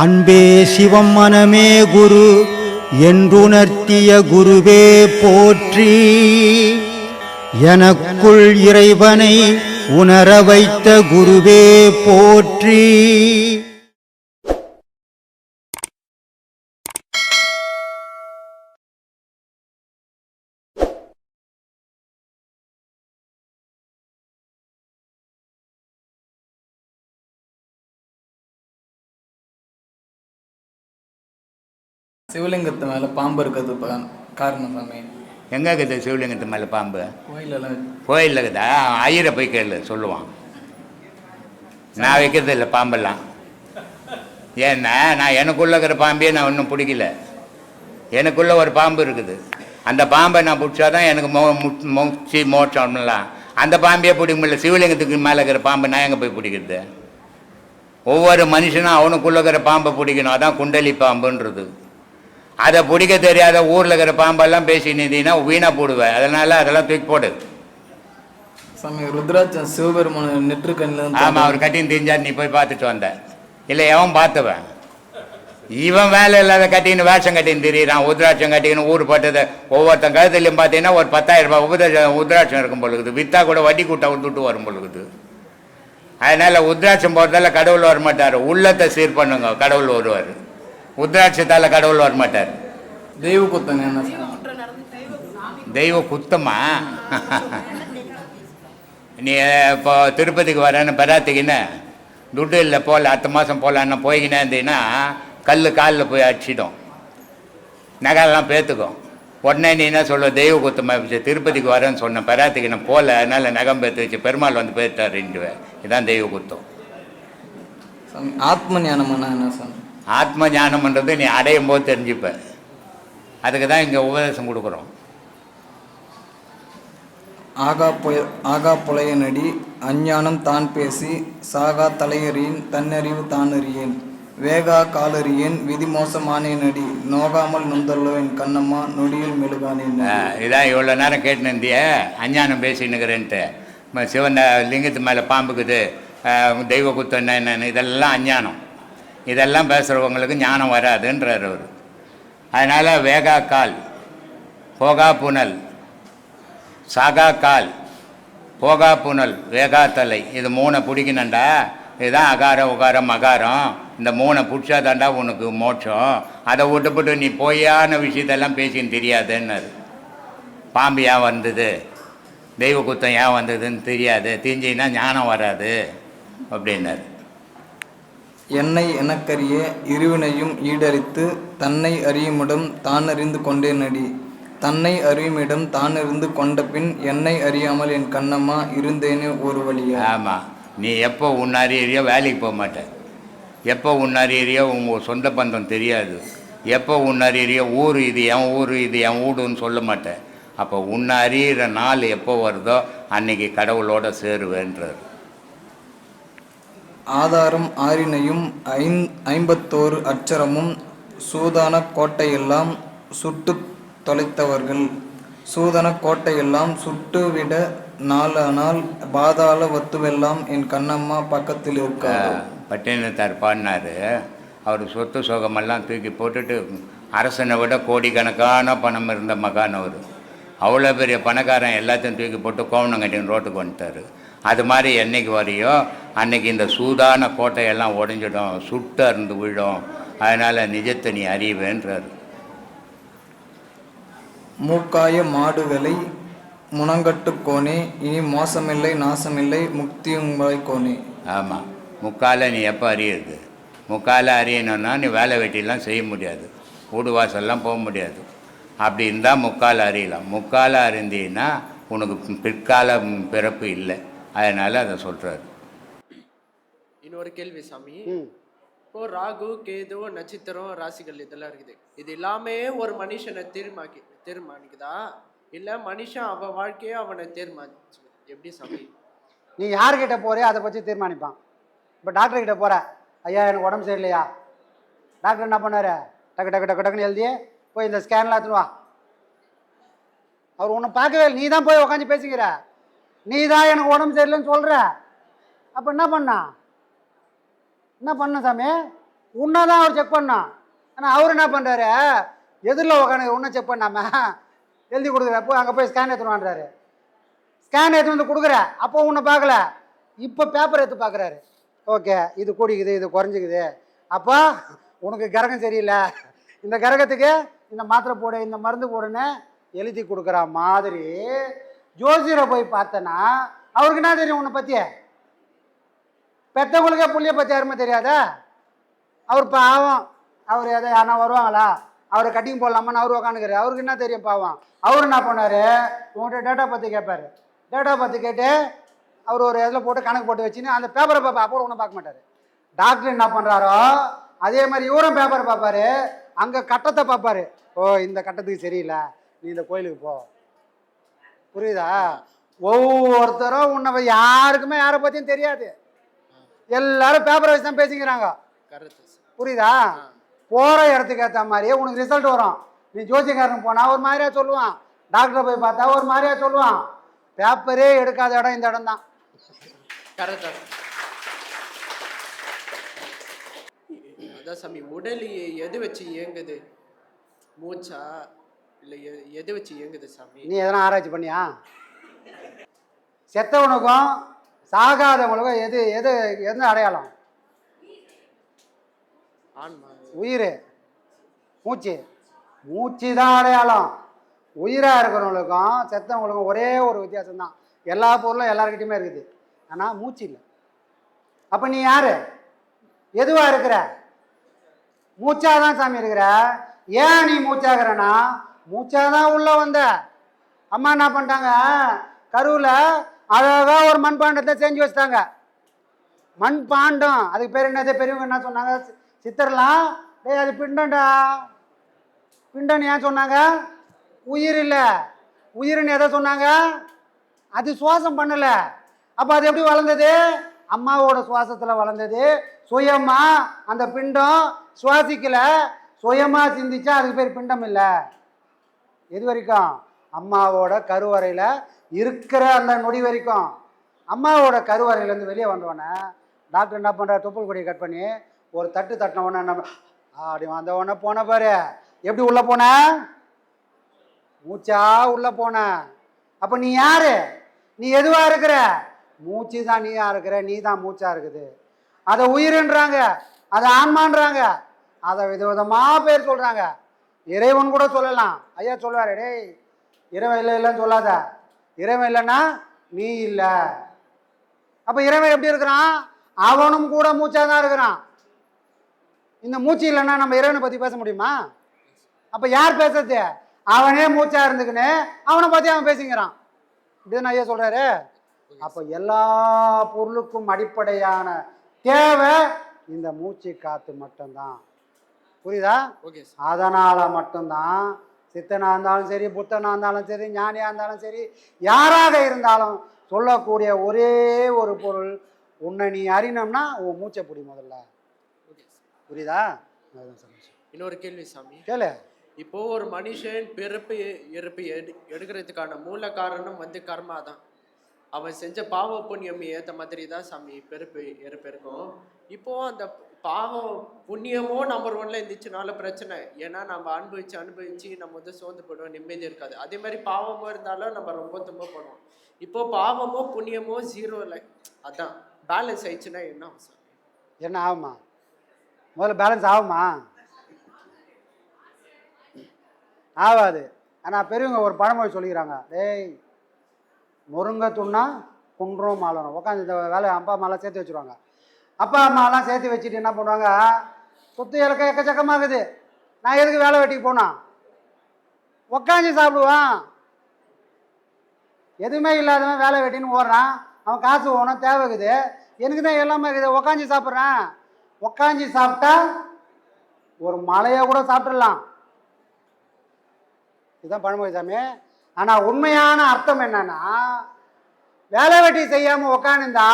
அன்பே சிவம் மனமே குரு என்றுணர்த்திய குருவே போற்றி. எனக்குள் இறைவனை உணர வைத்த குருவே போற்றி. சிவலிங்கத்து மேலே பாம்பு இருக்கிறது காரணம் சாமி. எங்கே இருக்குது சிவலிங்கத்து மேலே பாம்பு? கோயிலில் இருக்குதா? ஐயரை போய் கேளு, சொல்லுவான். நான் வைக்கிறது இல்லை பாம்பெல்லாம். ஏன்னா நான் எனக்குள்ளே இருக்கிற பாம்பே நான் ஒன்றும் பிடிக்கல. எனக்குள்ளே ஒரு பாம்பு இருக்குது. அந்த பாம்பை நான் பிடிச்சாதான் எனக்கு மோட்சம்லாம். அந்த பாம்பையே பிடிக்க முடியல. சிவலிங்கத்துக்கு மேலே இருக்கிற பாம்பை நான் எங்கே போய் பிடிக்கிறது? ஒவ்வொரு மனுஷனும் அவனுக்குள்ளே இருக்கிற பாம்பை பிடிக்கணும். அதான் குண்டலி பாம்புன்றது. அதை பிடிக்க தெரியாத ஊரில் இருக்கிற பாம்பெல்லாம் பேசி நிதினா வீணா போடுவேன். அதனால அதெல்லாம் தூக்கி போடு சாமி. ருத்ராட்சம் சிவபெருமான நெற்றுக்கண்ணில். ஆமாம், அவர் கட்டின்னு தெரிஞ்சார். நீ போய் பார்த்துட்டு வந்த இல்லை? எவன் பார்த்துவேன்? இவன் வேலை இல்லாத கட்டின்னு வேஷம் கட்டின்னு தெரியுறான். உத்ராட்சம் கட்டின்னு ஊர் பட்டதை ஒவ்வொருத்தன் கழுத்துலையும் பார்த்தீங்கன்னா ஒரு 10,000 ரூபாய் உத்ராட்சம் இருக்கும் பொழுது. விற்றா கூட வட்டி கூட்ட விட்டுட்டு வரும் பொழுது. அதனால் உத்ராட்சம் போகிறதால கடவுள் வரமாட்டார். உள்ளத்தை சீர் பண்ணுங்க, கடவுள் வருவார். உத்ராட்சத்தால் கடவுள் வரமாட்டார். தெய்வ குத்தம் என்ன? தெய்வ குத்தமா? நீ இப்போ திருப்பதிக்கு வரேன்னு பெறாத்திக்கின்னு துட்டு இல்லை போகல, அடுத்த மாதம் போகலான்னு போய்கினே இருந்தீங்கன்னா கல் காலில் போய் அடிச்சிடும், நகைலாம் பேத்துக்கும். உடனே நீ என்ன சொல்ல? தெய்வ குத்தமாக திருப்பதிக்கு வரேன்னு சொன்னேன், பெறாத்திக்கு நான் போகல, அதனால் நகம் பேத்து வச்சு பெருமாள் வந்து பேத்தாருன்னுவேன். இதுதான் தெய்வ குத்தம். ஆத்ம ஞானம்னா என்ன சாமி? ஆத்ம ஞானம்ன்றது நீ அடையும் போது தெரிஞ்சுப்ப. அதுக்கு தான் இங்கே உபதேசம் கொடுக்குறோம். ஆகா புலைய நடி அஞ்ஞானம் தான் பேசி சாகா தலையறியேன் தன்னறிவு தான் அறியேன் வேகா காலறியேன் விதி மோசமானே நடி நோகாமல் நொந்தல்லோ என் கண்ணம்மா நொடியில் மெழுகானேன். இதான் இவ்வளோ நேரம் கேட்டுனுந்திய அஞ்ஞானம் பேசினுக்கிறேன்ட்டு. சிவன் லிங்கத்து மேலே பாம்புக்குது, தெய்வ குத்தம் என்னன்னு, இதெல்லாம் அஞ்ஞானம். இதெல்லாம் பேசுகிறவங்களுக்கு ஞானம் வராதுன்றார் அவர். அதனால் வேகா கால், போகா புனல், சாகா கால், போகா புனல், வேகா தலை, இது 3 பிடிக்கணுண்டா. இதுதான் அகாரம் உகாரம் மகாரம். இந்த 3 பிடிச்சாதாண்டா உனக்கு மோட்சம். அதை விட்டுப்பட்டு நீ பொய்யான விஷயத்தெல்லாம் பேசின்னு தெரியாதுன்னாரு. பாம்பு ஏன் வந்தது, தெய்வ குத்தம் ஏன் வந்ததுன்னு தெரியாது, தெரிஞ்சின்னா ஞானம் வராது அப்படின்னாரு. என்னை எனக்கறிய இருவினையும் ஈடறித்து தன்னை அறியுமிடம் தான் அறிந்து கொண்டே நடி தன்னை அறியுமிடம் தான் இருந்து கொண்ட பின் என்னை அறியாமல் என் கண்ணம்மா இருந்தேனே ஒரு வழியா. ஆமாம், நீ எப்போ உன்னறியறியோ வேலைக்கு போக மாட்டேன். எப்போ உன்னறியறியோ உங்கள் சொந்த பந்தம் தெரியாது. எப்போ உன்னறியறியோ ஊர் இது என் ஊர் இது என் ஊடுன்னு சொல்ல மாட்டேன். அப்போ உன்னை அறியிற நாள் எப்போ வருதோ அன்னைக்கு கடவுளோட சேருவேன்றார். ஆதாரம் ஆறினையும் 51 அட்சரமும் சூதான கோட்டையெல்லாம் சுட்டு தொலைத்தவர்கள் சூதன கோட்டையெல்லாம் சுட்டு விட நாளானால் பாதாள வத்துவெல்லாம் என் கண்ணம்மா பக்கத்தில் இருக்கா. பட்டினத்தார் பாடினார். அவர் சொத்து சோகமெல்லாம் தூக்கி போட்டுட்டு அரசனை விட கோடிக்கணக்கான பணம் இருந்த மகான் அவர். அவ்வளோ பெரிய பணக்காரன் எல்லாத்தையும் தூக்கி போட்டு கோவணம் கட்டின்னு ரோட்டுக்கு வந்துட்டார். அது மாதிரி என்றைக்கு வரையோ அன்னைக்கு இந்த சூதான கோட்டையெல்லாம் உடஞ்சிடும், சுட்டு அருந்து விழும். அதனால் நிஜத்தை நீ அறிவேன்றார். மூக்காய மாடுகளை முனங்கட்டு கோனே இனி மோசமில்லை நாசமில்லை முக்தியுங்காய் கோனே. ஆமாம், முக்கால நீ எப்போ அறியுது? முக்கால அறியணுன்னா நீ வேலை வெட்டிலாம் செய்ய முடியாது, வீடு வாசல்லாம் போக முடியாது. அப்படி இருந்தால் முக்கால் அறியலாம். முக்கால அறிந்தீன்னா உனக்கு பிற்கால பிறப்பு இல்லை. அதனால் அதை சொல்கிறார். இன்னொரு கேள்வி சாமி. இப்போ ராகு கேது நட்சத்திரம் ராசிகள் இதெல்லாம் இருக்குது. இது எல்லாமே ஒரு மனுஷனை தீர்மானிக்குதா இல்லை மனுஷன் அவன் வாழ்க்கையை அவனை தீர்மானிச்சு? எப்படி சாமி? நீ யார்கிட்ட போறியோ அதை பற்றி தீர்மானிப்பான். இப்போ டாக்டர் கிட்ட போகிற, ஐயா எனக்கு உடம்பு சரியில்லையா, டாக்டர் என்ன பண்ணார்? டக்கு டக்கு டக்கு டக்குன்னு எழுதி போய் இந்த ஸ்கேன்லாம் எடுத்துன்னு வா. அவர் உன்னை பார்க்கவே இல்லை, நீ தான் போய் உட்காந்து பேசிக்கிற. நீ தான் எனக்கு உடம்பு சரியில்லைன்னு சொல்கிற. அப்போ என்ன பண்ண சாமி? உன்னை தான் அவர் செக் பண்ணான். ஆனால் அவர் என்ன பண்ணுறாரு, எதிரில் உட்காந்து உன்னை செக் பண்ணாம எழுதி கொடுக்குறப்போ அங்கே போய் ஸ்கேன் எடுத்துருவான்றாரு. ஸ்கேன் எடுத்து வந்து கொடுக்குற, அப்போ உன்னை பார்க்கல, இப்போ பேப்பர் எடுத்து பார்க்குறாரு. ஓகே, இது கூடிக்குது, இது குறைஞ்சிக்குது, அப்போ உனக்கு கிரகம் சரியில்லை, இந்த கிரகத்துக்கு இந்த மாத்திரை போடு, இந்த மருந்து போடுன்னு எழுதி கொடுக்குற மாதிரி ஜோசியரை போய் பார்த்தனா அவருக்கு என்ன தெரியும் உன்னை பற்றி? பெற்றவங்களுக்கே புள்ளிய பற்றி யாருமே தெரியாதா? அவர் பாவம், அவர் எதை யாரா வருவாங்களா, அவரை கட்டிங் போடலாமான்னு அவர் உக்காந்துக்கிறாரு. அவருக்கு என்ன தெரியும் பாவம்? அவர் என்ன பண்ணார், உங்கள்கிட்ட டேட்டா பற்றி கேட்பார். டேட்டா பற்றி கேட்டு அவர் ஒரு இதில் போட்டு கணக்கு போட்டு வச்சுன்னு அந்த பேப்பரை பார்ப்பா, அப்போ ஒன்றும் பார்க்க மாட்டார். டாக்டர் என்ன பண்ணுறாரோ அதே மாதிரி இவரும் பேப்பரை பார்ப்பாரு, அங்கே கட்டத்தை பார்ப்பாரு. ஓ, இந்த கட்டத்துக்கு சரியில்லை, நீ இந்த கோயிலுக்கு போ. புரியுதா? ஒவ்வொருத்தரும் உன்னை யாருக்குமே யாரை பற்றியும் தெரியாது, எல்லாரும் பேப்பரை வச்சு தான் பேசிக்கிறாங்க. புரியுதா? போகிற இடத்துக்கு ஏற்ற மாதிரியே உனக்கு ரிசல்ட் வரும். நீ ஜோசியக்காரனுக்கு போனால் ஒரு மாதிரியா சொல்லுவான், டாக்டரை போய் பார்த்தா ஒரு மாதிரியா சொல்லுவான். பேப்பரே எடுக்காத இடம் இந்த இடம் தான். அதான் சாமி, உடல் எது வச்சு இயங்குது? மூச்சா இல்லை எது வச்சு இயங்குது சாமி? நீ எதனா ஆராய்ச்சி பண்ணியா? செத்தவனுக்கும் சாகாதவங்களுக்கும் எது எது எந்த அடையாளம்? ஆன்மா, உயிர், மூச்சு. மூச்சு தான் அடையாளம். உயிராக இருக்கிறவங்களுக்கும் செத்தவங்களுக்கும் ஒரே ஒரு வித்தியாசம்தான், எல்லா பொருளும் எல்லாருக்கிட்டையுமே இருக்குது, ஆனால் மூச்சு இல்லை. அப்போ நீ யார்? எதுவாக இருக்கிற? மூச்சாக தான் சாமி இருக்கிற. ஏன் நீ மூச்சாகிறனா? மூச்சாக தான் உள்ளே வந்த. அம்மா என்ன பண்ணிட்டாங்க, கருவில் அழகாக ஒரு மண்பாண்டத்தை செஞ்சு வச்சுட்டாங்க. மண்பாண்டம், அதுக்கு பேர் என்னது? பெரியவங்க என்ன சொன்னாங்க, சித்தர்லாம், டேய் அது பிண்டம்டா. பிண்டம்னு ஏன் சொன்னாங்க? உயிர் இல்லை, உயிர்னு எதை சொன்னாங்க? அது சுவாசம் பண்ணலை. அப்போ அது எப்படி வளர்ந்தது? அம்மாவோட சுவாசத்தில் வளர்ந்தது. சுயமா அந்த பிண்டம் சுவாசிக்கலை, சுயமா சிந்திச்சா அதுக்கு பேர் பிண்டம் இல்லை. எது வரைக்கும்? அம்மாவோட கருவறையில் இருக்கிற அந்த நொடி வரைக்கும். அம்மாவோட கருவறையிலேருந்து வெளியே வந்தோடனே டாக்டர் என்ன பண்ணுறாரு, தொப்புள் கொடியை கட் பண்ணி ஒரு தட்டு தட்டின உடனே நம்ம அப்படி வந்த உடனே போன பாரு, எப்படி உள்ளே போன? மூச்சா உள்ளே போன. அப்போ நீ யாரு? நீ எதுவாக இருக்கிற? மூச்சு தான் நீயா இருக்கிற, நீ தான் மூச்சா இருக்குது. அதை உயிருன்றாங்க, அதை ஆன்மான்றாங்க, அதை விதவிதமாக பேர் சொல்கிறாங்க. இறைவன் கூட சொல்லலாம். ஐயா சொல்வார், டேய் இறைவன் இல்லை இல்லைன்னு சொல்லாத, இறைவன் இல்லைன்னா நீ இல்லை. அப்போ இறைவன் எப்படி இருக்கிறான்? அவனும் கூட மூச்சாக தான் இருக்கிறான். இந்த மூச்சு இல்லைன்னா நம்ம இறைவனை பற்றி பேச முடியுமா? அப்போ யார் பேசுறது? அவனே மூச்சா இருந்துக்குன்னு அவனை பற்றி அவன் பேசிக்கிறான். இப்படிதான் ஐயா சொல்கிறாரு. அப்போ எல்லா பொருளுக்கும் அடிப்படையான தேவை இந்த மூச்சு காற்று மட்டும்தான். புரியுதா? அதனால மட்டும்தான் சித்தனாக இருந்தாலும் சரி, புத்தனாக இருந்தாலும் சரி, ஞானியாக இருந்தாலும் சரி, யாராக இருந்தாலும் சொல்லக்கூடிய ஒரே ஒரு பொருள், உன்னை நீ அறியணும்னா உன் மூச்சை பிடி முதல்ல. புரியுதா? இன்னொரு கேள்வி சாமி, கேளு. இப்போ ஒரு மனுஷன் பிறப்பு இறப்பு எடுக்கிறதுக்கான மூல காரணம் கர்மா தான். அவன் செஞ்ச பாவ புண்ணியம் ஏற்ற மாதிரி தான் சாமி பிறப்பு இறப்பு இருக்கும். இப்போ அந்த பாவம் புண்ணியமோ நம்பர் 1ல இருந்துச்சுனால பிரச்சனை, ஏன்னா நம்ம அனுபவிச்சு நம்ம சோர்ந்து போடுவோம், நிம்மதி இருக்காது. அதே மாதிரி பாவமோ இருந்தாலும் நம்ம ரொம்ப துன்பப்படுவோம். இப்போ பாவமோ புண்ணியமோ 0 அதான் பேலன்ஸ் ஆயிடுச்சுன்னா என்ன ஆகும் சார்? என்ன ஆகுமா? முதல்ல பேலன்ஸ் ஆகுமா? ஆகாது. ஆனால் பெரியவங்க ஒரு பழமொழி சொல்லிக்கிறாங்க, டேய் முருங்கை துண்ணா குன்றும் மாளணும். உட்காந்து இந்த வேலை அப்பா அம்மாலாம் சேர்த்து வச்சுருவாங்க. அப்பா அம்மாலாம் சேர்த்து வச்சுட்டு என்ன பண்ணுவாங்க, சொத்து இலக்க எக்கச்சக்கமாகுது, நான் எதுக்கு வேலை வெட்டிக்கு போனான்? உக்காஞ்சி சாப்பிடுவான். எதுவுமே இல்லாதவன் வேலை வெட்டின்னு ஓடுறான், அவன் காசு ஓணும் தேவைக்குது, எனக்கு தான் எல்லாமே இருக்குது, உக்காஞ்சி சாப்பிட்றான். உக்காஞ்சி சாப்பிட்டா ஒரு மலையை கூட சாப்பிட்றலாம். இதுதான் பழமொழி சாமி. ஆனால் உண்மையான அர்த்தம் என்னன்னா, வேலை வெட்டி செய்யாமல் உக்காந்துருந்தா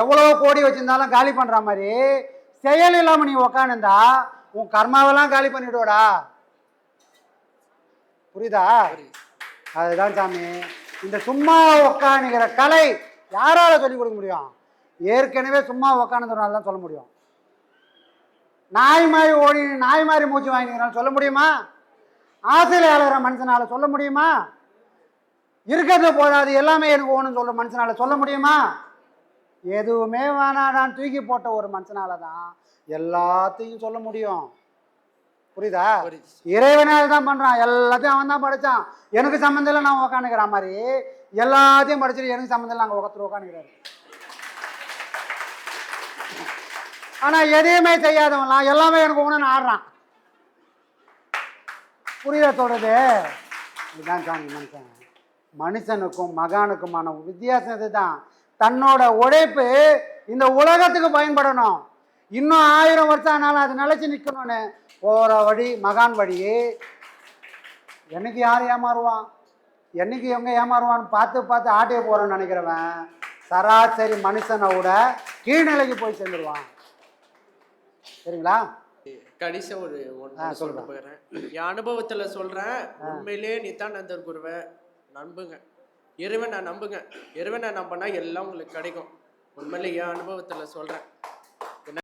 எவ்வளோ கோடி வச்சுருந்தாலும் காலி பண்ணுற மாதிரி, செயல் இல்லாமல் நீ உக்காந்துருந்தா உன் கர்மாவெல்லாம் காலி பண்ணிவிடுவடா. புரியுதா? அதுதான் சாமி. இந்த சும்மா உக்காந்துக்கிற கலை யாரால சொல்லிக் கொடுக்க முடியும்? ஏற்கனவே சும்மா உக்காந்துனால தான் சொல்ல முடியும். நாய் மாதிரி ஓடி நாய் மாதிரி மூச்சு வாங்கிக்கிறான் சொல்ல முடியுமா? ஆசையில் அழகிற மனுஷனால சொல்ல முடியுமா? இருக்கிறது போதாது எல்லாமே எனக்கு ஓணுன்னு சொல்ற மனுஷனால சொல்ல முடியுமா? எதுவுமே வேணாடான்னு தூக்கி போட்ட ஒரு மனுஷனால தான் எல்லாத்தையும் சொல்ல முடியும். புரியுதா? இறைவனால் தான் பண்றான், எல்லாத்தையும் அவன் தான் படைச்சான். எனக்கு சம்மந்தம் இல்லை நான் உக்காந்துக்கிற மாதிரி எல்லாத்தையும் படிச்சுட்டு எனக்கு சம்மந்தம் இல்லை அங்கே ஒருத்தர் உக்காந்துக்கிறாரு. ஆனா எதையுமே செய்யாதவன்லாம் எல்லாமே எனக்கு ஒண்ணுன்னு ஆடுறான். புரியுதா சொல்றது? இதுதான் சாமி மனுஷன். மனுஷனுக்கும் மகானுக்குமான வித்தியாசம் இதுதான். தன்னோட உழைப்பு இந்த உலகத்துக்கு பயன்படணும். இன்னும் 1000 வருஷம் ஆனாலும் அது நிலைச்சு நிற்கணும்னு போற வழி மகான் வழி. என்னைக்கு யார் ஏமாறுவான், என்னைக்கு எங்க ஏமாறுவான்னு பார்த்து பார்த்து ஆட்டைய போறோம்னு நினைக்கிறவன் சராசரி மனுஷனை விட கீழ்நிலைக்கு போய் சேர்ந்துருவான். சரிங்களா? கடைசியா ஒரு ஒன்று சொல்ல போகிறேன். என் அனுபவத்துல சொல்றேன். உண்மையிலே நித்யானந்தர் குருவை நம்புங்க. இறைவனை நம்புங்க. இறைவனை நம்பினா எல்லாம் உங்களுக்கு கிடைக்கும். உண்மையிலே என் அனுபவத்துல சொல்றேன்.